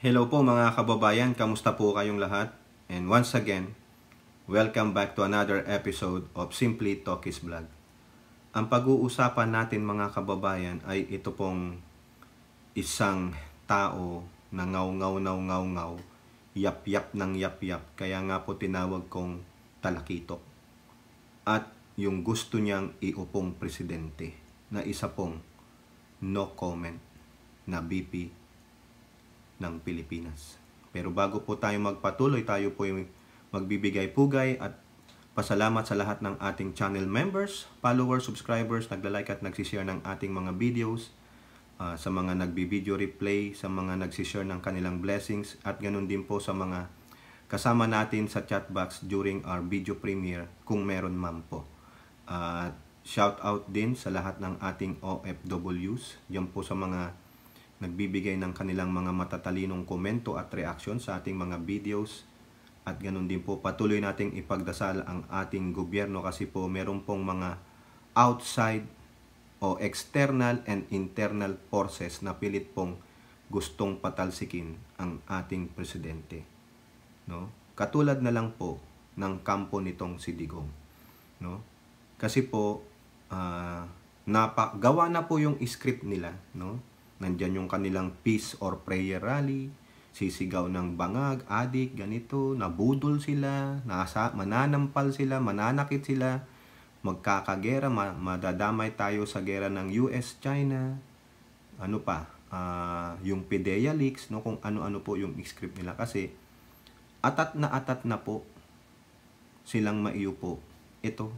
Hello po mga kababayan, kamusta po kayong lahat? And once again, welcome back to another episode of Simply Talkies Vlog. Ang pag-uusapan natin mga kababayan ay ito pong isang tao na ngaw-ngaw, yap-yap ng yap-yap, kaya nga po tinawag kong talakitok. At yung gusto niyang iupong presidente na isa pong no comment na VP ng Pilipinas. Pero bago po tayo magpatuloy, tayo po yung magbibigay pugay at pasalamat sa lahat ng ating channel members, followers, subscribers, nagla-like at nagsishare ng ating mga videos, sa mga nagbi-video replay, sa mga nagsishare ng kanilang blessings, at ganun din po sa mga kasama natin sa chat box during our video premiere kung meron man po. Shout out din sa lahat ng ating OFWs, diyan po sa mga nagbibigay ng kanilang mga matatalinong komento at reaksyon sa ating mga videos. At ganun din po, patuloy nating ipagdasal ang ating gobyerno kasi po meron pong mga outside o external and internal forces na pilit pong gustong patalsikin ang ating presidente. No? Katulad na lang po ng kampo nitong si Digong. No? Kasi po, gawa na po yung script nila, no? Nandyan yung kanilang peace or prayer rally, sisigaw ng bangag, adik, ganito, nabudol sila, mananampal sila, mananakit sila, magkakagera, madadamay tayo sa gera ng US-China, ano pa, yung PDEA leaks, no, kung ano-ano po yung script nila. Kasi atat na po silang maiupo. Ito,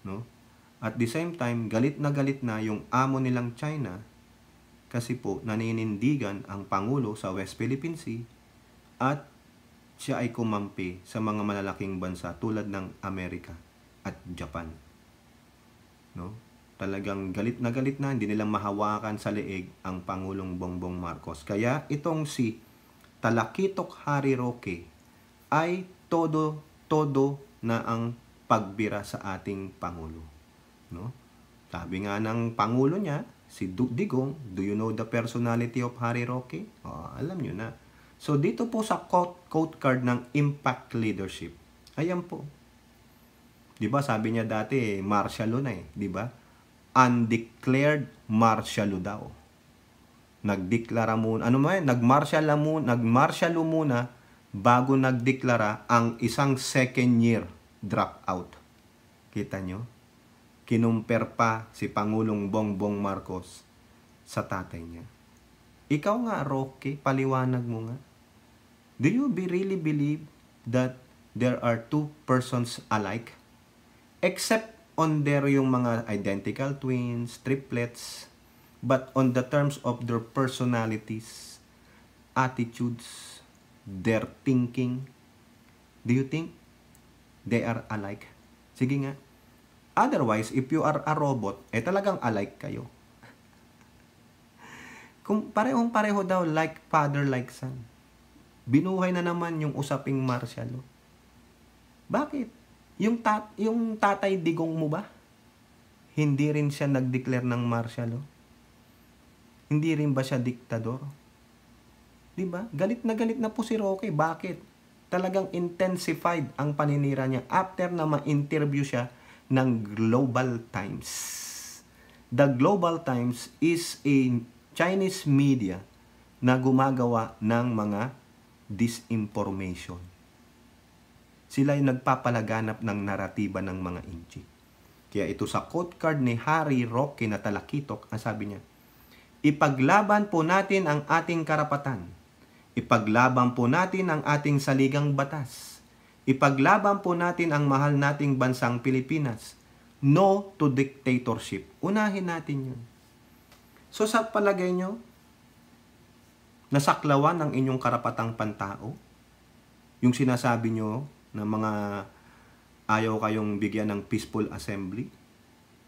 no? At the same time, galit na yung amo nilang China kasi po naninindigan ang Pangulo sa West Philippine Sea at siya ay kumampi sa mga malalaking bansa tulad ng Amerika at Japan. No? Talagang galit na, hindi nila mahawakan sa leeg ang Pangulong Bongbong Marcos. Kaya itong si Talakitok Harry Roque ay todo na ang pagbira sa ating Pangulo. No? Sabi nga ng Pangulo niya, si Digong, do you know the personality of Harry Roque? Alam nyo na. So dito po sa quote card ng Impact Leadership, ayan po. Diba sabi niya dati, martial law na eh. Diba? Undeclared martial law daw. Nagdeklara muna, nagmartial law muna bago nagdeklara ang isang second year dropout. Kita nyo? Kinumper pa si Pangulong Bongbong Marcos sa tatay niya. Ikaw nga, Roque, paliwanag mo nga. Do you really believe that there are two persons alike? Except on their yung mga identical twins, triplets, but on the terms of their personalities, attitudes, their thinking, do you think they are alike? Sige nga. Otherwise, if you are a robot, talagang alike kayo. Kung parehong-pareho daw, like father, like son. Binuhay na naman yung usaping martial law. Bakit? Yung tatay Digong mo ba? Hindi rin siya nag-declare ng martial law? Hindi rin ba siya diktador? Diba? Galit na po si Roque. Bakit? Talagang intensified ang paninira niya after na ma-interview siya ng Global Times. The Global Times is a Chinese media na gumagawa ng mga disinformation. Sila ay nagpapalaganap ng naratiba ng mga inchi. Kaya ito sa quote card ni Harry Roque na Talakitok, ang sabi niya, ipaglaban po natin ang ating karapatan. Ipaglaban po natin ang ating saligang batas. Ipaglaban po natin ang mahal nating bansang Pilipinas. No to dictatorship. Unahin natin yun. So sa palagay nyo, nasaklawan ang inyong karapatang pantao? Yung sinasabi nyo na mga ayaw kayong bigyan ng peaceful assembly?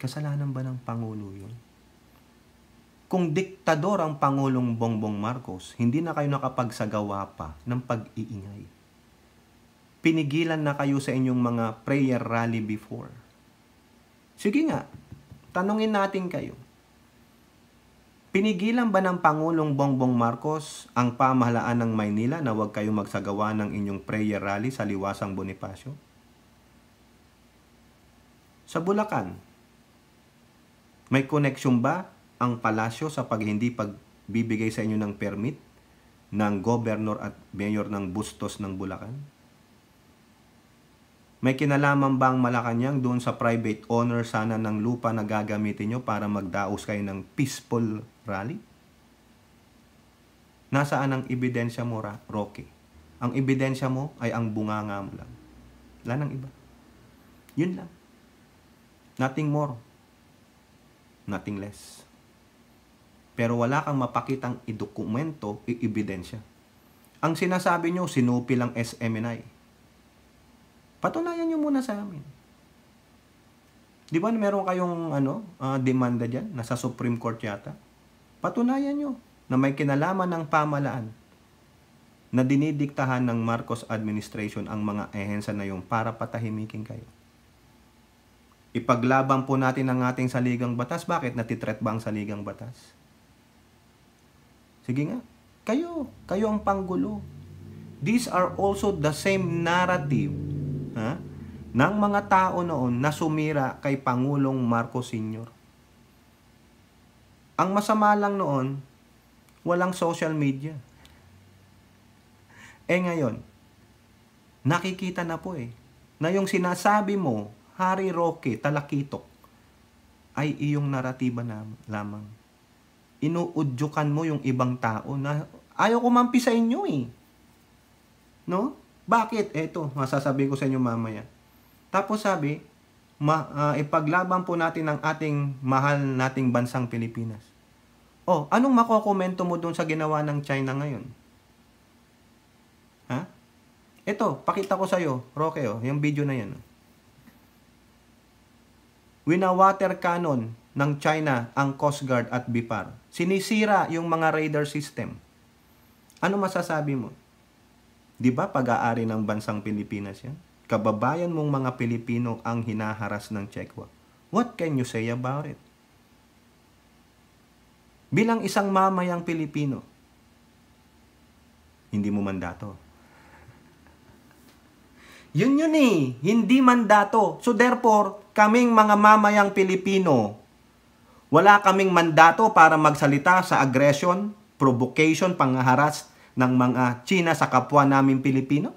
Kasalanan ba ng Pangulo yun? Kung diktador ang Pangulong Bongbong Marcos, hindi na kayo nakapagsagawa pa ng pag-iingay. Pinigilan na kayo sa inyong mga prayer rally before. Sige nga, tanungin natin kayo. Pinigilan ba ng Pangulong Bongbong Marcos ang pamahalaan ng Maynila na huwag kayong magsagawa ng inyong prayer rally sa Liwasang Bonifacio? Sa Bulacan, may koneksyon ba ang palasyo sa hindi pagbibigay sa inyo ng permit ng gobernador at mayor ng Bustos ng Bulacan? May kinalaman ba ang Malacanang doon sa private owner sana ng lupa na gagamitin nyo para magdaos kayo ng peaceful rally? Nasaan ang ebidensya mo, Roque? Ang ebidensya mo ay ang bunganga mo lang. Wala nang iba. Yun lang. Nothing more. Nothing less. Pero wala kang mapakitang idokumento, ebidensya. Ang sinasabi nyo, sinupi lang SMNI. Patunayan nyo muna sa amin. Di ba meron kayong demanda dyan? Nasa Supreme Court yata. Patunayan nyo na may kinalaman ng pamahalaan na dinidiktahan ng Marcos administration ang mga ehensya na yung para patahimikin kayo. Ipaglaban po natin ang ating saligang batas. Bakit? Natitret ba ang saligang batas? Sige nga. Kayo ang panggulo. These are also the same narrative ng mga tao noon na sumira kay Pangulong Marcos Sr. Ang masama lang noon, walang social media. Ngayon, nakikita na po na yung sinasabi mo, Harry Roque, talakitok, ay iyong naratiba lamang. Inuudyukan mo yung ibang tao na ayaw kumampi sa inyo No? Bakit? Eto, masasabihin ko sa inyo mamaya. Tapos sabi, ipaglaban po natin ang ating mahal nating bansang Pilipinas. Anong makokomento mo doon sa ginawa ng China ngayon? Ito, pakita ko sa iyo, Roque, yung video na yan. Wina-water cannon ng China ang Coast Guard at BIPAR. Sinisira yung mga radar system. Ano masasabi mo? Di ba pag-aari ng bansang Pilipinas yan? Kababayan mong mga Pilipino ang hinaharas ng Chekwa. What can you say about it? Bilang isang mamayang Pilipino, hindi mo mandato. Yun hindi mandato. So therefore, kaming mga mamayang Pilipino, wala kaming mandato para magsalita sa aggression, provocation, panghaharas ng mga China sa kapwa namin Pilipino?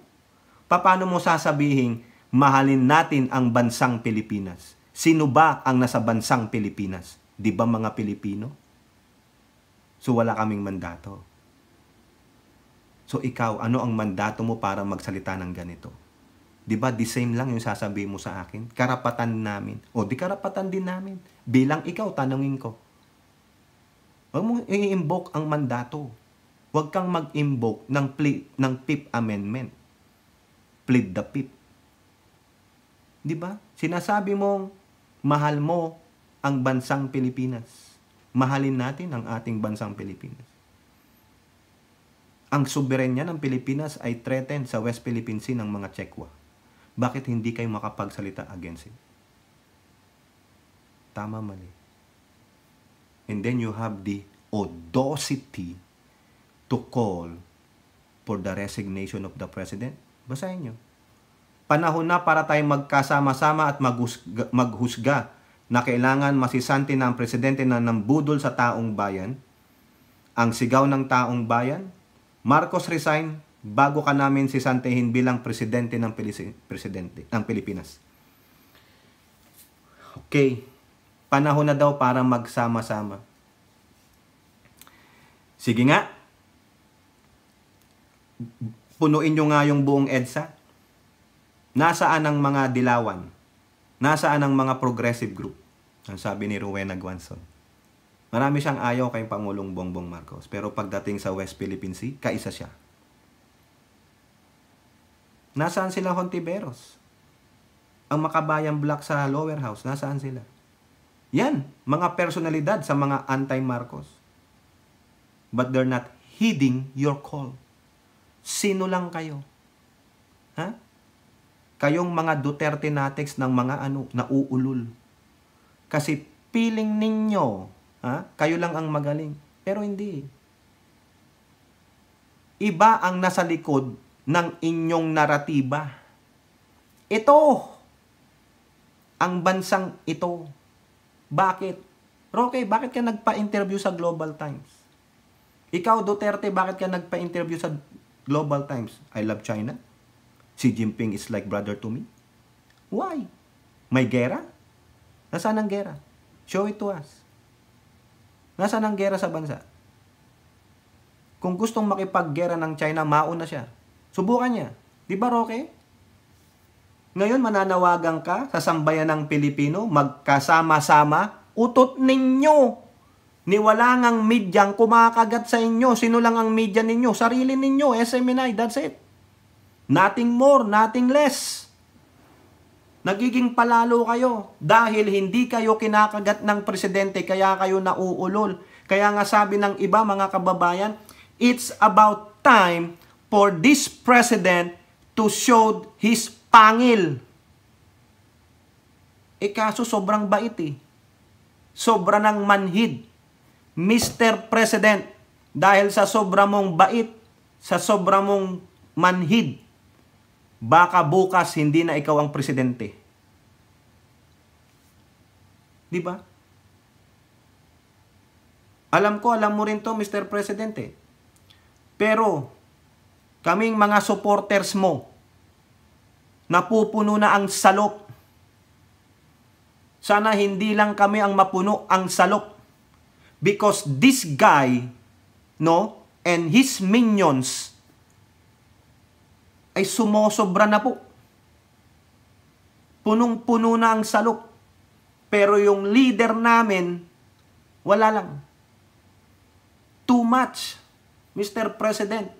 Paano mo sasabihin, mahalin natin ang bansang Pilipinas? Sino ba ang nasa bansang Pilipinas? Di ba mga Pilipino? So wala kaming mandato. So ikaw, ano ang mandato mo para magsalita ng ganito? Di ba the same lang yung sasabihin mo sa akin? Karapatan namin. Di karapatan din namin. Bilang ikaw, tanungin ko. Huwag mong i-invoke ang mandato. Huwag kang mag-invoke ng Fifth Amendment. Plead the Fifth. Di ba? Sinasabi mong mahal mo ang bansang Pilipinas. Mahalin natin ang ating bansang Pilipinas. Ang soberenya ng Pilipinas ay threatened sa West Philippine Sea ng mga Chekwa. Bakit hindi kayo makapagsalita against it? Tama, mali. And then you have the audacity to call for the resignation of the President. Basahin nyo. Panahon na para tayong magkasama-sama at maghusga na kailangan masisante na ang Presidente na nambudol sa taong bayan. Ang sigaw ng taong bayan, Marcos resign bago ka namin sisantehin bilang Presidente ng Pilipinas. Okay. Panahon na daw para magsama-sama. Sige nga. Punuin nyo nga yung buong EDSA. Nasaan ang mga dilawan? Nasaan ang mga progressive group? Ang sabi ni Rowena Guanzon. Marami siyang ayaw kay Pangulong Bongbong Marcos. Pero pagdating sa West Philippine Sea, kaisa siya. Nasaan sila Hontiveros? Ang Makabayan Black sa lower house, nasaan sila? Yan, mga personalidad sa mga anti-Marcos. But they're not heeding your call. Sino lang kayo? Kayong mga Duterte natics ng mga nauulol. Kasi feeling ninyo, kayo lang ang magaling. Pero hindi. Iba ang nasa likod ng inyong naratiba. Ito, ang bansang ito. Bakit? Roque, bakit ka nagpa-interview sa Global Times? Ikaw, Duterte, bakit ka nagpa-interview sa Global Times? I love China. Xi Jinping is like brother to me. Why? May gera? Nasaan ang gera? Show it to us. Nasaan ang gera sa bansa? Kung gustong makipaggera ng China, mauna siya. Subukan niya. Di ba, Roque? Ngayon, mananawagan ka sa sambayan ng Pilipino, magkasama-sama, utot ninyo. Niwala ngang medyang kumakagat sa inyo. Sino lang ang media ninyo? Sarili ninyo, SMNI, that's it. Nothing more, nothing less. Nagiging palalo kayo dahil hindi kayo kinakagat ng presidente, kaya kayo nauulol. Kaya nga sabi ng iba, mga kababayan, it's about time for this president to show his pangil. Kaso sobrang bait eh. Sobra ng manhid. Mr. President, dahil sa sobra mong bait, sa sobra mong manhid, baka bukas hindi na ikaw ang presidente. Di ba? Alam mo rin to, Mr. Presidente. Pero, kaming mga supporters mo, napupuno na ang salok. Sana hindi lang kami ang mapuno ang salok. Because this guy, no, and his minions, ay sumosobra na po. Punong-puno na ang salok. Pero yung leader namin, wala lang. Too much, Mr. President.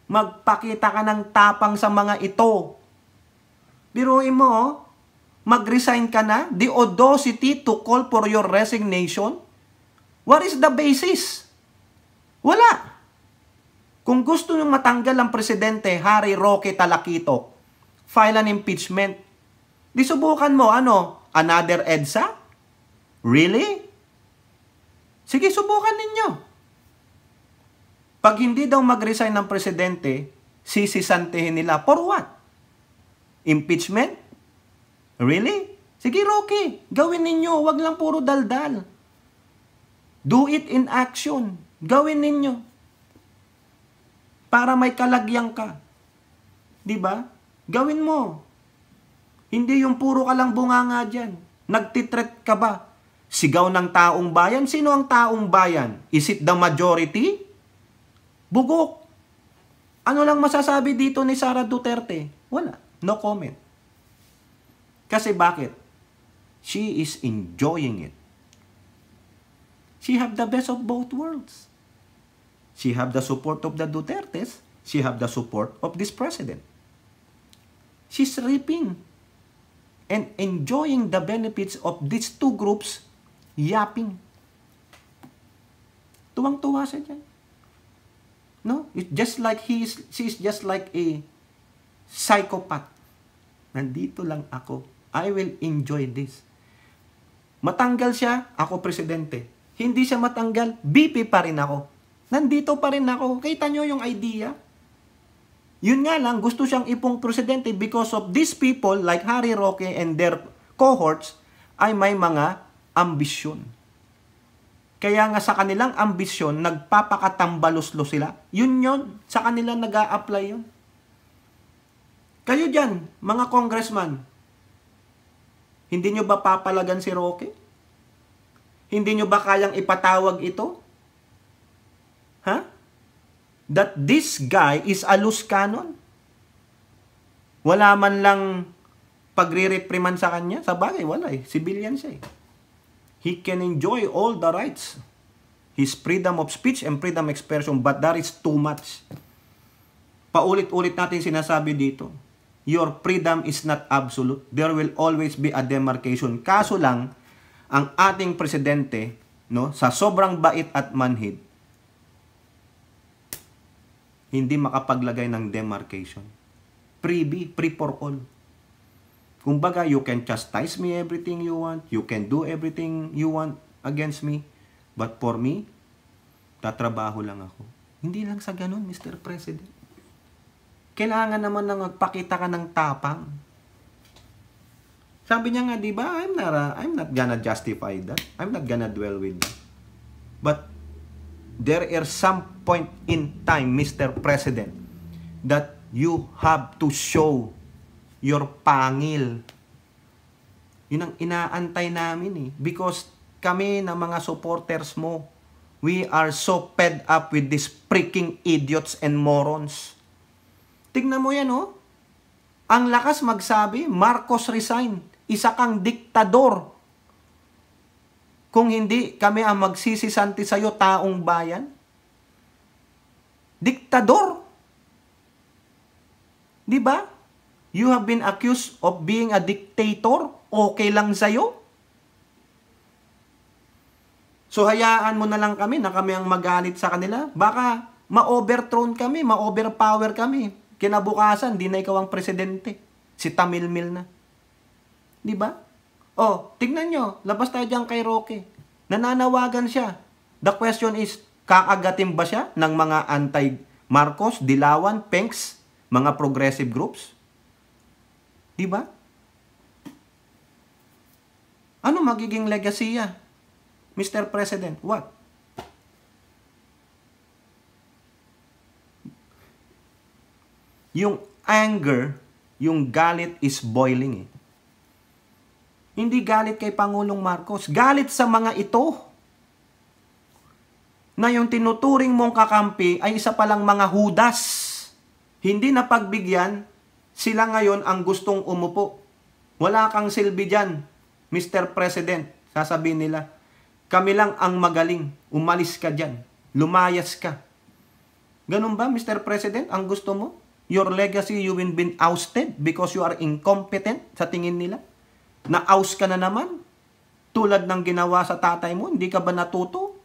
Magpakita ka ng tapang sa mga ito. Biruin mo, mag-resign ka na? The audacity to call for your resignation? What is the basis? Wala. Kung gusto nyo matanggal ang presidente, Harry Roque Talakito, file an impeachment. Di subukan mo, another EDSA? Really? Sige, subukan ninyo. Pag hindi daw mag-resign ng presidente, sisisantihin nila. For what? Impeachment? Really? Sige, Roque, gawin ninyo. Wag lang puro daldal. Do it in action. Gawin ninyo. Para may kalagyan ka. Diba? Gawin mo. Hindi yung puro ka lang bunganga dyan. Nagtitret ka ba? Sigaw ng taong bayan? Sino ang taong bayan? Is it the majority? Bugok. Ano lang masasabi dito ni Sara Duterte? Wala. No comment. Kasi bakit? She is enjoying it. She have the best of both worlds. She have the support of the Dutertes. She have the support of this president. She's reaping and enjoying the benefits of these two groups yapping. Tuwang-tuwa siya dyan. No? It's just like she is just like a psychopath. Nandito lang ako. I will enjoy this. Matanggal siya, ako presidente. Hindi siya matanggal, BP pa rin ako. Nandito pa rin ako. Kita nyo yung idea? Yun nga lang, gusto siyang ipong presidente because of these people like Harry Roque and their cohorts ay may mga ambisyon. Kaya nga sa kanilang ambisyon, nagpapakatambaluslo sila. Yun, sa kanila nag-a-apply yun. Kayo dyan, mga congressman, hindi nyo ba papalagan si Roque? Hindi nyo ba kayang ipatawag ito? Ha? That this guy is a loose cannon? Wala man lang pagre-repriman sa kanya? Sa bagay, wala eh. Civilian siya eh. He can enjoy all the rights. His freedom of speech and freedom of expression, but that is too much. Paulit-ulit natin sinasabi dito. Your freedom is not absolute. There will always be a demarcation. Kaso lang, ang ating presidente, no, sa sobrang bait at manhid, hindi makapaglagay ng demarcation. Free for all. Kumbaga, you can chastise me everything you want. You can do everything you want against me. But for me, Tatrabaho lang ako. Hindi lang sa ganun, Mr. President. Kailangan naman na magpakita ka ng tapang. Sabi niya nga, di ba, I'm not gonna justify that. I'm not gonna dwell with that. But there are some point in time, Mr. President, that you have to show your pangil. Yun ang inaantay namin eh. Because kami na mga supporters mo, we are so fed up with these freaking idiots and morons. Tignan mo yan oh. Ang lakas magsabi, Marcos resign. Isa kang diktador. Kung hindi kami ang magsisisanti sa'yo, taong bayan. Diktador. Di ba? You have been accused of being a dictator. Okay lang sa'yo. So hayaan mo na lang kami na kami ang magalit sa kanila. Baka ma-overthrown kami, ma-overpower kami. Kinabukasan, di na ikaw ang presidente. Si Tamilmil na. Di ba? Oh, tignan nyo. Labas tayo dyan kay Roque. Nananawagan siya. The question is, kakagatin ba siya ng mga anti-Marcos, Dilawan, Pengs, mga progressive groups? Di ba? Ano magiging legacy niya, Mr. President? What? Yung anger, yung galit is boiling eh. Hindi galit kay Pangulong Marcos. Galit sa mga ito. Na yung tinuturing mong kakampi ay isa palang mga hudas. Hindi na pagbigyan, sila ngayon ang gustong umupo. Wala kang silbi dyan, Mr. President. Sasabihin nila, kami lang ang magaling. Umalis ka dyan. Lumayas ka. Ganun ba, Mr. President? Ang gusto mo? Your legacy, you will be ousted because you are incompetent sa tingin nila? Na-oust ka na naman? Tulad ng ginawa sa tatay mo, hindi ka ba natuto?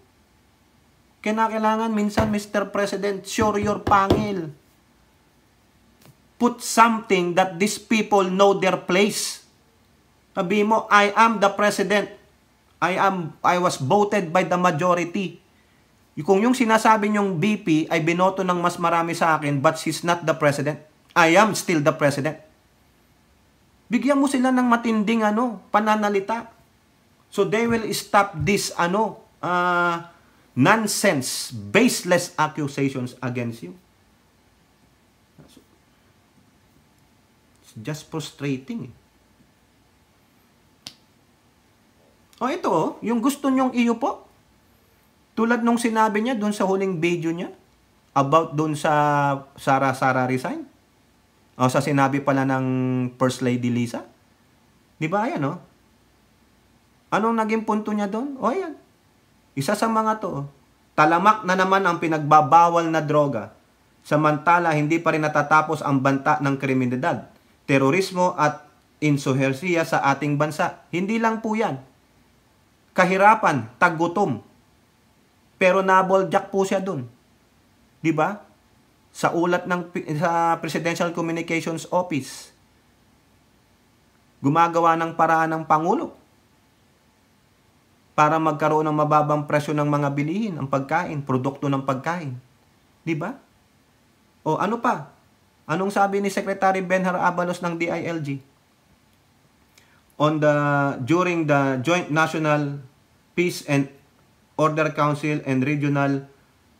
Kailangan minsan, Mr. President, show your pangil. Put something that these people know their place. Sabi mo, I am the president. I was voted by the majority. Kung yung sinasabi nyong BP ay binoto ng mas marami sa akin, but she's not the president, I am still the president. Bigyan mo sila ng matinding pananalita. So they will stop this nonsense, baseless accusations against you. It's just frustrating. Ito, yung gusto nyong iupo. Tulad nung sinabi niya doon sa huling video niya about doon sa Sara resign. Sa sinabi pala ng First Lady Lisa. Di ba? Ayan, oh. Anong naging punto niya doon? Ayan. Isa sa mga to. Talamak na naman ang pinagbabawal na droga. Samantala, hindi pa rin natatapos ang banta ng kriminalidad, terorismo at insurhensiya sa ating bansa. Hindi lang po yan. Kahirapan, tagutom. Pero naboljak po siya doon. Di ba? Sa ulat sa Presidential Communications Office. Gumagawa ng paraan ng Pangulo para magkaroon ng mababang presyo ng mga bilihin, ang pagkain, produkto ng pagkain. Di ba? O ano pa? Anong sabi ni Secretary Benhar Abalos ng DILG? During the Joint National Peace and Order Council and Regional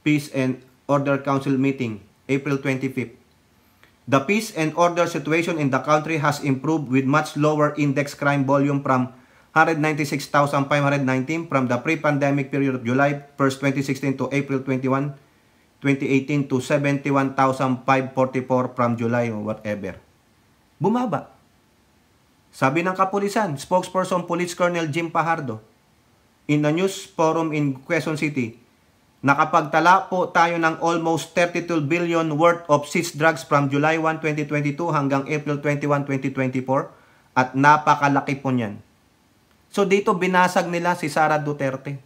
Peace and Order Council meeting, April 25th. The peace and order situation in the country has improved with much lower index crime volume from 196,519 from the pre-pandemic period of July 1st, 2016 to April 21, 2018 to 71,544 from July or whatever. Bumaba. Sabi ng kapulisan, spokesperson Police Colonel Jim Pajardo, in a news forum in Quezon City, nakapagtala po tayo ng almost 32 billion worth of seized drugs from July 1, 2022 hanggang April 21, 2024 at napakalaki po niyan. So dito binasag nila si Sara Duterte.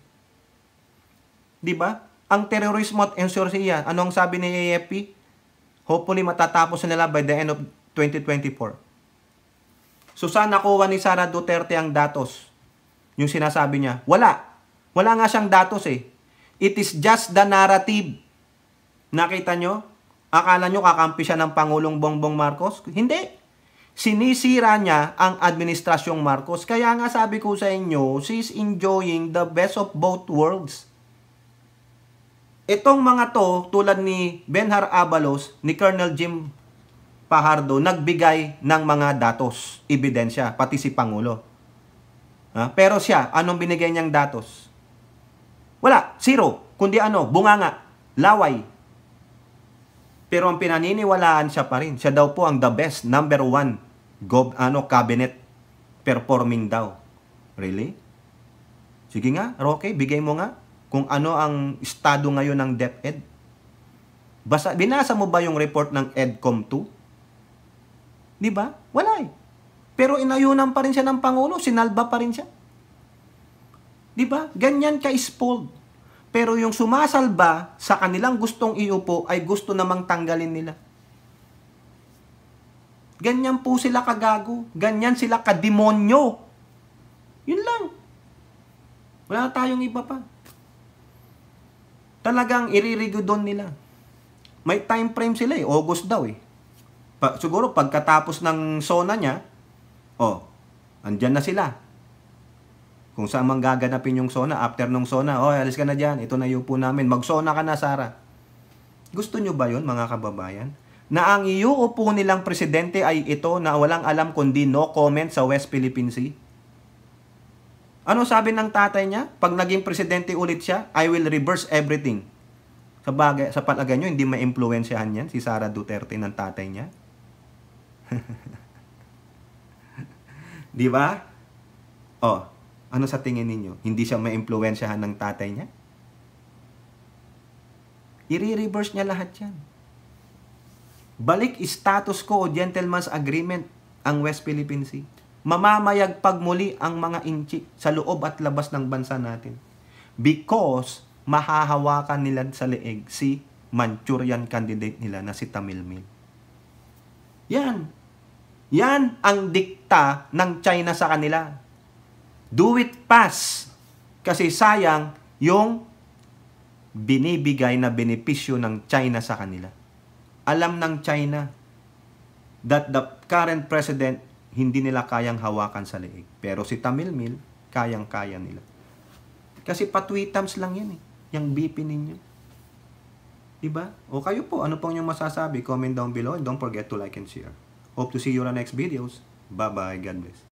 Di ba? Ang terorismo at insurgency, anong sabi ni AFP? Hopefully matatapos nila by the end of 2024. So saan nakuha ni Sara Duterte ang datos? Yung sinasabi niya, wala nga siyang datos eh. It is just the narrative. Nakita nyo? Akala nyo kakampi siya ng Pangulong Bongbong Marcos? Hindi. Sinisira niya ang administrasyong Marcos. Kaya nga sabi ko sa inyo, she's enjoying the best of both worlds. Itong mga to, tulad ni Benhar Abalos, ni Colonel Jim Fajardo, nagbigay ng mga datos, ebidensya, pati si Pangulo. Pero siya, anong binigay niyang datos? Wala, zero. Kundi bunganga, laway. Pero ang pinaniniwalaan siya pa rin. Siya daw po ang the best, number one, cabinet performing daw. Really? Sige nga, Roque, bigay mo nga kung ano ang estado ngayon ng DepEd. Binasa mo ba yung report ng EDCOM 2? Di ba? Wala eh. Pero inayunan pa rin siya ng Pangulo, sinalba pa rin siya. Di ba? Ganyan ka-spoiled. Pero yung sumasalba sa kanilang gustong iupo ay gusto namang tanggalin nila. Ganyan po sila kagago. Ganyan sila kademonyo. Yun lang. Wala tayong iba pa. Talagang iririgodon nila. May time frame sila eh. August daw eh. Siguro pagkatapos ng SONA niya, andyan na sila. Kung saan mang gaganapin yung SONA, after nung SONA, alis ka na dyan, ito na iupo namin, mag-SONA ka na, Sara. Gusto nyo ba yun, mga kababayan? Na ang iuupo nilang presidente ay ito na walang alam kundi no comment sa West Philippine Sea? Ano sabi ng tatay niya? Pag naging presidente ulit siya, I will reverse everything. Sa palagay nyo, hindi ma-impluensyahan yan si Sara Duterte ng tatay niya? Di ba? Ano sa tingin ninyo? Hindi siya ma-impluensyahan ng tatay niya? I-reverse niya lahat yan. Balik status quo o gentleman's agreement ang West Philippine Sea. Mamamayagpag muli ang mga inchi sa loob at labas ng bansa natin. Because mahahawakan nila sa leeg si Manchurian candidate nila na si Tamilmil. Yan. Yan ang dikta ng China sa kanila. Do it fast. Kasi sayang yung binibigay na benepisyo ng China sa kanila. Alam ng China that the current president hindi nila kayang hawakan sa leeg. Pero si Tamilmil, kayang-kaya nila. Kasi patwitams lang yan eh. Yung BP ninyo. Diba? O kayo po, ano pong yung masasabi? Comment down below and don't forget to like and share. Hope to see you on the next videos. Bye-bye. God bless.